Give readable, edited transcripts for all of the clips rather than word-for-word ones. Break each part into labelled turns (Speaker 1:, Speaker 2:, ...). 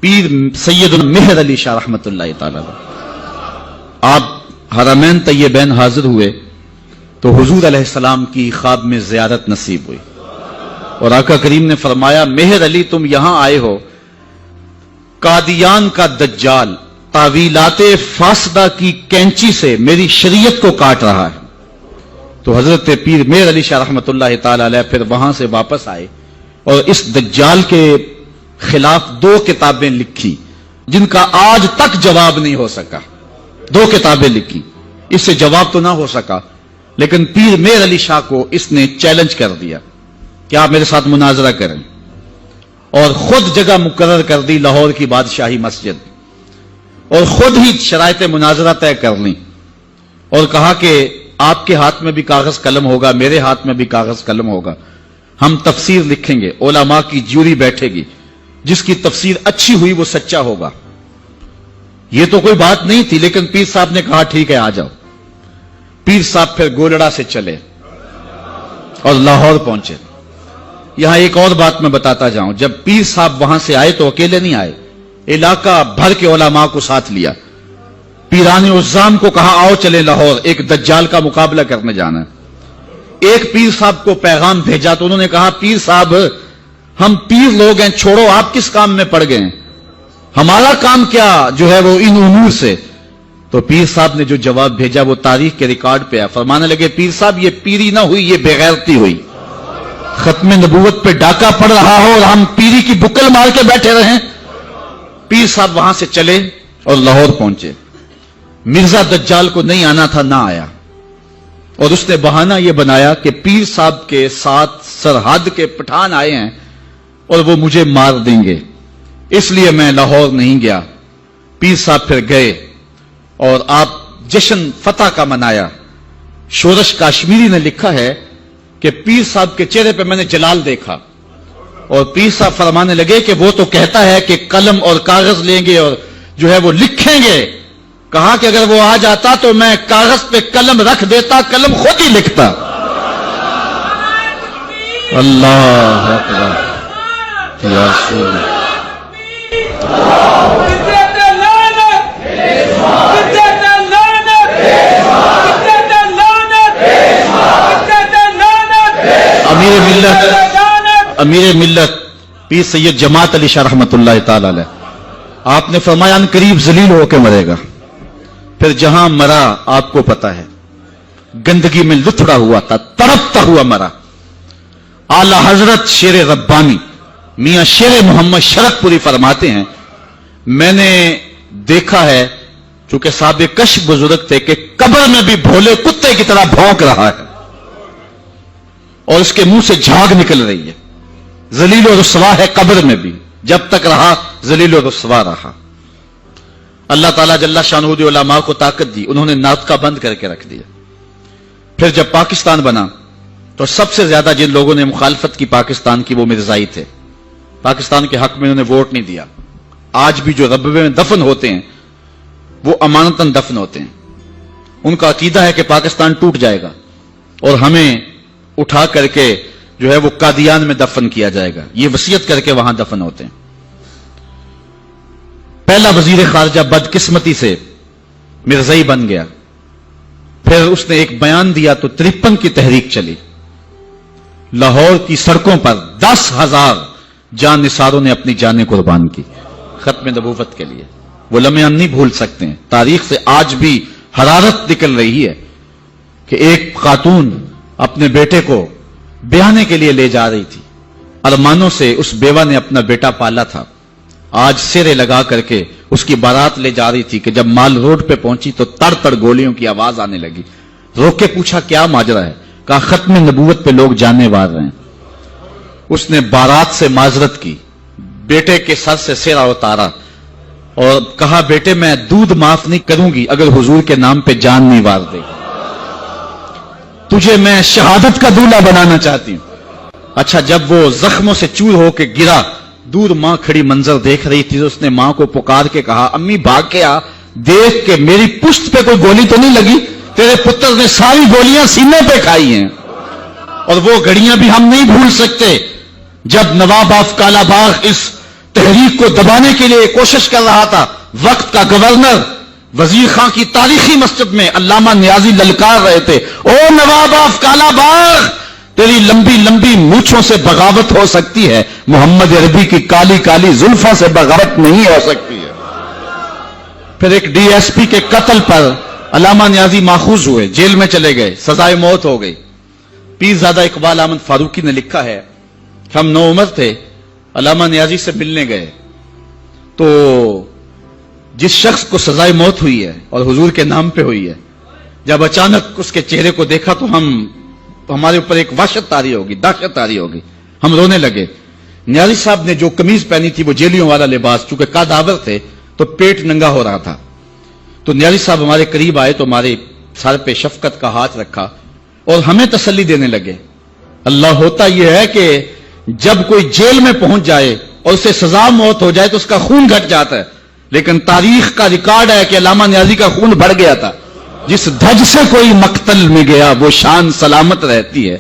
Speaker 1: پیر سید مہر علی شاہ رحمۃ اللہ تعالی آپ حرمین طیبین حاضر ہوئے تو حضور علیہ السلام کی خواب میں زیارت نصیب ہوئی اور آقا کریم نے فرمایا مہر علی تم یہاں آئے ہو، قادیان کا دجال تعویلات فاسدہ کی کینچی سے میری شریعت کو کاٹ رہا ہے۔ تو حضرت پیر مہر علی شاہ رحمۃ اللہ تعالی علیہ پھر وہاں سے واپس آئے اور اس دجال کے خلاف 2 کتابیں لکھی جن کا آج تک جواب نہیں ہو سکا۔ 2 کتابیں لکھی، اس سے جواب تو نہ ہو سکا، لیکن پیر مہر علی شاہ کو اس نے چیلنج کر دیا کہ آپ میرے ساتھ مناظرہ کریں، اور خود جگہ مقرر کر دی لاہور کی بادشاہی مسجد، اور خود ہی شرائط مناظرہ طے کر لیں اور کہا کہ آپ کے ہاتھ میں بھی کاغذ قلم ہوگا، میرے ہاتھ میں بھی کاغذ قلم ہوگا، ہم تفسیر لکھیں گے، علماء کی جوری بیٹھے گی، جس کی تفسیر اچھی ہوئی وہ سچا ہوگا۔ یہ تو کوئی بات نہیں تھی، لیکن پیر صاحب نے کہا ٹھیک ہے آ جاؤ۔ پیر صاحب پھر گولڑا سے چلے اور لاہور پہنچے۔ یہاں ایک اور بات میں بتاتا جاؤں، جب پیر صاحب وہاں سے آئے تو اکیلے نہیں آئے، علاقہ بھر کے علماء کو ساتھ لیا۔ پیران عظام کو کہا آؤ چلے لاہور، ایک دجال کا مقابلہ کرنے جانا ہے۔ ایک پیر صاحب کو پیغام بھیجا تو انہوں نے کہا پیر صاحب ہم پیر لوگ ہیں، چھوڑو آپ کس کام میں پڑ گئے ہیں، ہمارا کام کیا جو ہے وہ ان امور سے۔ تو پیر صاحب نے جو جواب بھیجا وہ تاریخ کے ریکارڈ پہ ہے۔ فرمانے لگے پیر صاحب یہ پیری نہ ہوئی، یہ بغیرتی ہوئی، ختم نبوت پہ ڈاکہ پڑ رہا ہو اور ہم پیری کی بکل مار کے بیٹھے رہیں۔ پیر صاحب وہاں سے چلے اور لاہور پہنچے۔ مرزا دجال کو نہیں آنا تھا، نہ آیا، اور اس نے بہانہ یہ بنایا کہ پیر صاحب کے ساتھ سرحد کے پٹھان آئے ہیں اور وہ مجھے مار دیں گے، اس لیے میں لاہور نہیں گیا۔ پیر صاحب پھر گئے اور آپ جشن فتح کا منایا۔ شورش کاشمیری نے لکھا ہے کہ پیر صاحب کے چہرے پہ میں نے جلال دیکھا، اور پیر صاحب فرمانے لگے کہ وہ تو کہتا ہے کہ قلم اور کاغذ لیں گے اور جو ہے وہ لکھیں گے۔ کہا کہ اگر وہ آ جاتا تو میں کاغذ پہ قلم رکھ دیتا، قلم خود ہی لکھتا۔ اللہ اکبر یا رسول اللہ۔ امیر ملت پیر سید جماعت علی شاہ رحمۃ اللہ تعالی علیہ، آپ نے فرمایا ان قریب ذلیل ہو کے مرے گا۔ پھر جہاں مرا آپ کو پتا ہے، گندگی میں لتھڑا ہوا تھا، تڑپتا ہوا مرا۔ اعلی حضرت شیر ربانی میاں شیر محمد شرک پوری فرماتے ہیں میں نے دیکھا ہے، چونکہ صاحب کشف بزرگ تھے، کہ قبر میں بھی بھولے کتے کی طرح بھونک رہا ہے اور اس کے منہ سے جھاگ نکل رہی ہے۔ ذلیل و رسوا ہے قبر میں بھی، جب تک رہا ذلیل و رسوا رہا۔ اللہ تعالیٰ جل شانہ علماء کو طاقت دی، انہوں نے ناطقہ بند کر کے رکھ دیا۔ پھر جب پاکستان بنا تو سب سے زیادہ جن لوگوں نے مخالفت کی پاکستان کی وہ مرزائی تھے۔ پاکستان کے حق میں انہوں نے ووٹ نہیں دیا۔ آج بھی جو ربوے میں دفن ہوتے ہیں وہ امانتاً دفن ہوتے ہیں۔ ان کا عقیدہ ہے کہ پاکستان ٹوٹ جائے گا اور ہمیں اٹھا کر کے جو ہے وہ قادیان میں دفن کیا جائے گا، یہ وصیت کر کے وہاں دفن ہوتے ہیں۔ پہلا وزیر خارجہ بدقسمتی سے مرزائی بن گیا، پھر اس نے ایک بیان دیا تو 53 کی تحریک چلی۔ لاہور کی سڑکوں پر 10,000 جان نثاروں نے اپنی جانیں قربان کی ختم نبوت کے لیے۔ وہ لمحے ہم نہیں بھول سکتے ہیں، تاریخ سے آج بھی حرارت نکل رہی ہے کہ ایک خاتون اپنے بیٹے کو بیانے کے لیے لے جا رہی تھی، ارمانوں سے اس بیوہ نے اپنا بیٹا پالا تھا، آج سیرے لگا کر کے اس کی بارات لے جا رہی تھی کہ جب مال روڈ پہ پہنچی تو تڑ تڑ گولیوں کی آواز آنے لگی۔ روک کے پوچھا کیا ماجرا ہے؟ کہا ختم نبوت پہ لوگ جانے وار رہے ہیں۔ اس نے بارات سے معذرت کی، بیٹے کے سر سے سیرا اتارا اور کہا بیٹے میں دودھ معاف نہیں کروں گی اگر حضور کے نام پہ جان نہیں وار دے، تجھے میں شہادت کا دولہا بنانا چاہتی ہوں۔ اچھا جب وہ زخموں سے چور ہو کے گرا، دور ماں کھڑی منظر دیکھ رہی تھی، اس نے ماں کو پکار کے کہا امی بھاگ کے آ، دیکھ کہ میری پشت پہ کوئی گولی تو نہیں لگی، تیرے پتر نے ساری گولیاں سینے پہ کھائی ہیں۔ اور وہ گھڑیاں بھی ہم نہیں بھول سکتے جب نواب آف کالا باغ اس تحریک کو دبانے کے لیے کوشش کر رہا تھا، وقت کا گورنر وزیر خان کی تاریخی مسجد میں علامہ نیازی للکار رہے تھے، او نواب آف کالا باغ، تیری لمبی لمبی مونچھوں سے بغاوت ہو سکتی ہے، محمد عربی کی کالی کالی زلفوں سے بغاوت نہیں ہو سکتی ہے۔ پھر ایک ڈی ایس پی کے قتل پر علامہ نیازی ماخوذ ہوئے، جیل میں چلے گئے، سزائے موت ہو گئی۔ پیرزادہ اقبال احمد فاروقی نے لکھا ہے کہ ہم نوعمر تھے، علامہ نیازی سے ملنے گئے تو جس شخص کو سزائے موت ہوئی ہے اور حضور کے نام پہ ہوئی ہے، جب اچانک اس کے چہرے کو دیکھا تو ہمارے اوپر ایک وحشت طاری ہوگی، دہشت طاری ہوگی، ہم رونے لگے۔ نیازی صاحب نے جو قمیض پہنی تھی وہ جیلیوں والا لباس، چونکہ قادآور تھے تو پیٹ ننگا ہو رہا تھا، تو نیازی صاحب ہمارے قریب آئے تو ہمارے سر پہ شفقت کا ہاتھ رکھا اور ہمیں تسلی دینے لگے۔ اللہ ہوتا یہ ہے کہ جب کوئی جیل میں پہنچ جائے اور اسے سزا موت ہو جائے تو اس کا خون گھٹ جاتا ہے، لیکن تاریخ کا ریکارڈ ہے کہ علامہ نیازی کا خون بڑھ گیا تھا۔ جس دھج سے کوئی مقتل میں گیا وہ شان سلامت رہتی ہے،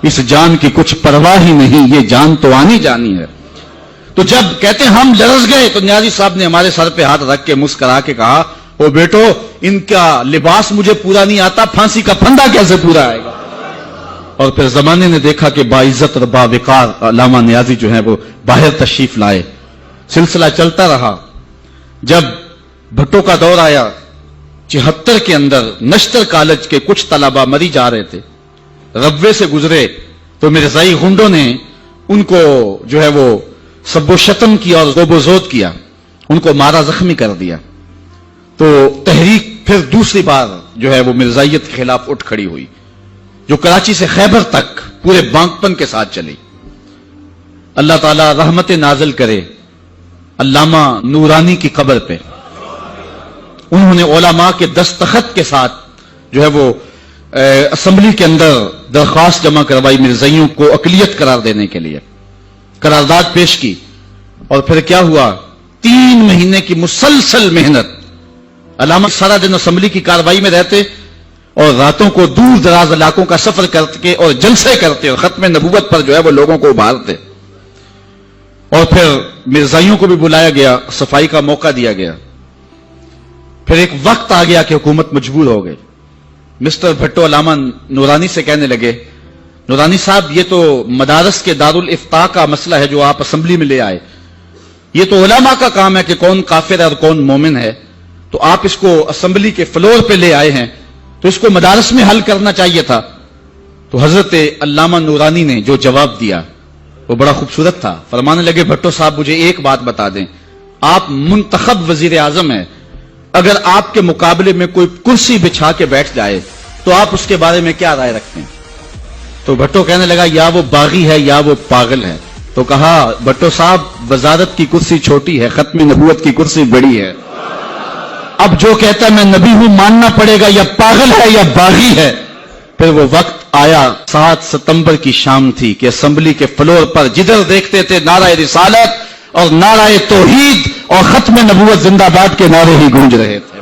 Speaker 1: اس جان کی کچھ پرواہ ہی نہیں، یہ جان تو آنی جانی ہے۔ تو جب کہتے ہیں ہم لرز گئے تو نیازی صاحب نے ہمارے سر پہ ہاتھ رکھ کے مسکرا کے کہا، او بیٹو ان کا لباس مجھے پورا نہیں آتا، پھانسی کا پھندا کیسے پورا آئے گا؟ اور پھر زمانے نے دیکھا کہ باعزت اور باوقار علامہ نیازی جو ہیں وہ باہر تشریف لائے، سلسلہ چلتا رہا۔ جب بھٹو کا دور آیا 74 کے اندر نشتر کالج کے کچھ طلبہ مری جا رہے تھے، ربوے سے گزرے تو مرزائی غنڈوں نے ان کو جو ہے وہ سب و شتم کیا اور ذوب و زود کیا، ان کو مارا زخمی کر دیا۔ تو تحریک پھر دوسری بار جو ہے وہ مرزائیت کے خلاف اٹھ کھڑی ہوئی، جو کراچی سے خیبر تک پورے بانکپن کے ساتھ چلی۔ اللہ تعالی رحمت نازل کرے علامہ نورانی کی قبر پہ، انہوں نے علماء کے دستخط کے ساتھ جو ہے وہ اسمبلی کے اندر درخواست جمع کروائی، مرزائیوں کو اقلیت قرار دینے کے لیے قرارداد پیش کی، اور پھر کیا ہوا، 3 مہینے کی مسلسل محنت، علامہ سارا دن اسمبلی کی کارروائی میں رہتے اور راتوں کو دور دراز علاقوں کا سفر کر کے اور جلسے کرتے اور ختم نبوت پر جو ہے وہ لوگوں کو ابھارتے، اور پھر مرزائیوں کو بھی بلایا گیا، صفائی کا موقع دیا گیا۔ پھر ایک وقت آ گیا کہ حکومت مجبور ہو گئی۔ مسٹر بھٹو علامہ نورانی سے کہنے لگے، نورانی صاحب یہ تو مدارس کے دارالافتاء کا مسئلہ ہے جو آپ اسمبلی میں لے آئے، یہ تو علماء کا کام ہے کہ کون کافر ہے اور کون مومن ہے، تو آپ اس کو اسمبلی کے فلور پہ لے آئے ہیں تو اس کو مدارس میں حل کرنا چاہیے تھا۔ تو حضرت علامہ نورانی نے جو جواب دیا وہ بڑا خوبصورت تھا، فرمانے لگے، بھٹو صاحب مجھے ایک بات بتا دیں، آپ منتخب وزیر اعظم ہیں، اگر آپ کے مقابلے میں کوئی کرسی بچھا کے بیٹھ جائے تو آپ اس کے بارے میں کیا رائے رکھتے ہیں؟ تو بھٹو کہنے لگا، یا وہ باغی ہے یا وہ پاگل ہے۔ تو کہا، بھٹو صاحب وزارت کی کرسی چھوٹی ہے، ختم نبوت کی کرسی بڑی ہے، اب جو کہتا ہے میں نبی ہوں ماننا پڑے گا، یا پاگل ہے یا باغی ہے۔ پھر وہ وقت آیا، 7 ستمبر کی شام تھی کہ اسمبلی کے فلور پر جدھر دیکھتے تھے نعرہ رسالت اور نعرہ توحید اور ختم نبوت زندہ باد کے نعرے ہی گونج رہے تھے۔